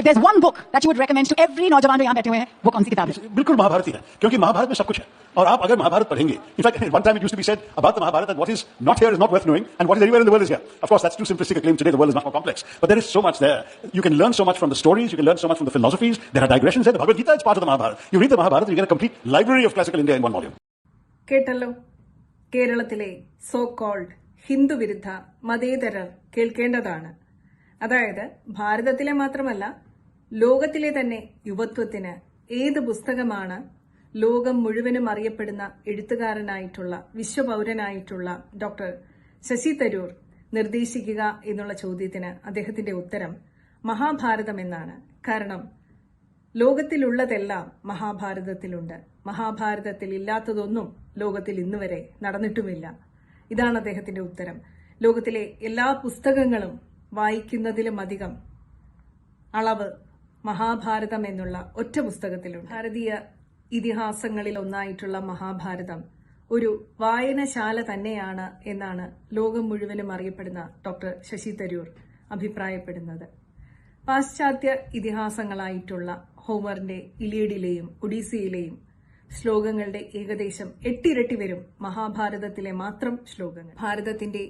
there's one book that you would recommend to every नौजवान जो यहाँ बैठे हुए हैं, वो कौन सी किताब है? बिल्कुल महाभारत ही है, क्योंकि महाभारत में सब कुछ है. और आप अगर महाभारत पढ़ेंगे, in fact one time it used to be said about the Mahabharata that what is not here is not worth knowing and what is everywhere in the world is here. Of course that's too simplistic a claim. Today the world is much more complex, but there is so much there. You can learn so much from the stories, you can learn so much from the philosophies. There are digressions there. The Bhagavad Gita is part of the Mahabharata. You read the Mahabharata, you get a complete library of classical India in one volume. കേട്ടല്ലോ, കേരളത്തിലെ so called Hindu വിരുദ്ധ മതേതരർ കേൾക്കേണ്ടതാണ്. അതായത് ഭാരതത്തിലെ മാത്രമല്ല ലോകത്തിലെ തന്നെ യുവത്വത്തിന് ഏത് പുസ്തകമാണ് ലോകം മുഴുവനും അറിയപ്പെടുന്ന എഴുത്തുകാരനായിട്ടുള്ള വിശ്വപൌരനായിട്ടുള്ള ഡോക്ടർ ശശി തരൂർ നിർദ്ദേശിക്കുക എന്നുള്ള ചോദ്യത്തിന് അദ്ദേഹത്തിന്റെ ഉത്തരം മഹാഭാരതം എന്നാണ്. കാരണം ലോകത്തിലുള്ളതെല്ലാം മഹാഭാരതത്തിലുണ്ട്. മഹാഭാരതത്തിൽ ഇല്ലാത്തതൊന്നും ലോകത്തിൽ ഇന്നുവരെ നടന്നിട്ടുമില്ല. ഇതാണ് അദ്ദേഹത്തിന്റെ ഉത്തരം. ലോകത്തിലെ എല്ലാ പുസ്തകങ്ങളും വായിക്കുന്നതിലും അധികം അളവ് മഹാഭാരതം എന്നുള്ള ഒറ്റ പുസ്തകത്തിലുണ്ട്. ഭാരതീയ ഇതിഹാസങ്ങളിൽ ഒന്നായിട്ടുള്ള മഹാഭാരതം ഒരു വായനശാല തന്നെയാണ് എന്നാണ് ലോകം മുഴുവനും അറിയപ്പെടുന്ന ഡോക്ടർ ശശി തരൂർ അഭിപ്രായപ്പെടുന്നത്. പാശ്ചാത്യ ഇതിഹാസങ്ങളായിട്ടുള്ള ഹോമറിന്റെ ഇലിയഡിലെയും ഒഡീസിയിലെയും ശ്ലോകങ്ങളുടെ ഏകദേശം 8 ഇരട്ടി വരും മഹാഭാരതത്തിലെ മാത്രം ശ്ലോകങ്ങൾ. ഭാരതത്തിന്റെ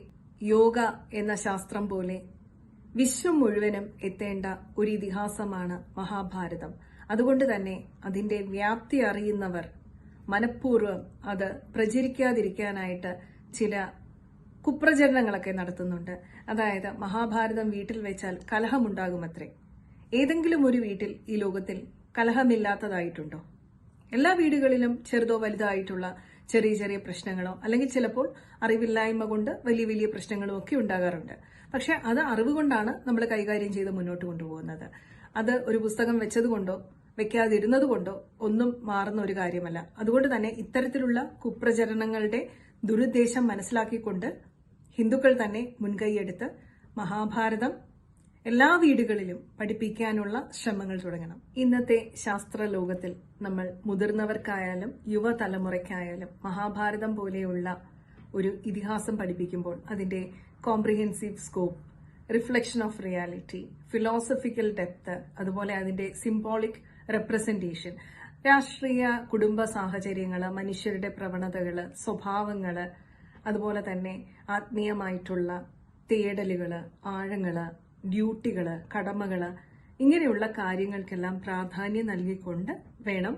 യോഗ എന്ന ശാസ്ത്രം പോലെ വിശ്വം മുഴുവനും എത്തേണ്ട ഒരു ഇതിഹാസമാണ് മഹാഭാരതം. അതുകൊണ്ട് തന്നെ അതിന്റെ വ്യാപ്തി അറിയുന്നവർ മനഃപൂർവ്വം അത് പ്രചരിക്കാതിരിക്കാനായിട്ട് ചില കുപ്രചരണങ്ങളൊക്കെ നടത്തുന്നുണ്ട്. അതായത് മഹാഭാരതം വീട്ടിൽ വെച്ചാൽ കലഹമുണ്ടാകുമത്രേ. ഏതെങ്കിലും ഒരു വീട്ടിൽ ഈ ലോകത്തിൽ കലഹമില്ലാത്തതായിട്ടുണ്ടോ? എല്ലാ വീടുകളിലും ചെറുതോ വലുതായിട്ടുള്ള ചെറിയ ചെറിയ പ്രശ്നങ്ങളോ അല്ലെങ്കിൽ ചിലപ്പോൾ അറിവില്ലായ്മ കൊണ്ട് വലിയ വലിയ പ്രശ്നങ്ങളോ ഒക്കെ ഉണ്ടാകാറുണ്ട്. പക്ഷെ അത് അറിവ് കൊണ്ടാണ് നമ്മൾ കൈകാര്യം ചെയ്ത് മുന്നോട്ട് കൊണ്ടുപോകുന്നത്. അത് ഒരു പുസ്തകം വെച്ചതുകൊണ്ടോ വെക്കാതിരുന്നതുകൊണ്ടോ ഒന്നും മാറുന്ന ഒരു കാര്യമല്ല. അതുകൊണ്ട് തന്നെ ഇത്തരത്തിലുള്ള കുപ്രചരണങ്ങളുടെ ദുരുദ്ദേശം മനസ്സിലാക്കിക്കൊണ്ട് ഹിന്ദുക്കൾ തന്നെ മുൻകൈയെടുത്ത് മഹാഭാരതം എല്ലാ വീടുകളിലും പഠിപ്പിക്കാനുള്ള ശ്രമങ്ങൾ തുടങ്ങണം. ഇന്നത്തെ ശാസ്ത്ര ലോകത്തിൽ നമ്മൾ മുതിർന്നവർക്കായാലും യുവതലമുറയ്ക്കായാലും മഹാഭാരതം പോലെയുള്ള ഒരു ഇതിഹാസം പഠിപ്പിക്കുമ്പോൾ അതിന്റെ comprehensive scope, reflection of reality, philosophical depth, അതുപോലെ അതിന്റെ സിംബോളിക് റെപ്രസെന്റേഷൻ, രാഷ്ട്രീയ കുടുംബ സാഹചര്യങ്ങള്, മനുഷ്യരുടെ പ്രവണതകള്, സ്വഭാവങ്ങള്, അതുപോലെ തന്നെ ആത്മീയമായിട്ടുള്ള തേടലുകള്, ആഴങ്ങള്, ഡ്യൂട്ടികള്, കടമകള്, ഇങ്ങനെയുള്ള കാര്യങ്ങൾക്കെല്ലാം പ്രാധാന്യം നൽകിക്കൊണ്ട് വേണം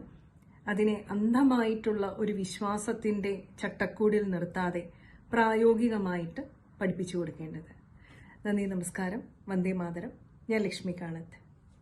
അതിനെ അന്ധമായിട്ടുള്ള ഒരു വിശ്വാസത്തിന്റെ ചട്ടക്കൂടിൽ നിർത്താതെ പ്രായോഗികമായിട്ട് പഠിപ്പിച്ചു കൊടുക്കേണ്ടത്. നന്ദി, നമസ്കാരം, വന്ദേ മാതരം. ഞാൻ ലക്ഷ്മി കാണത്ത്.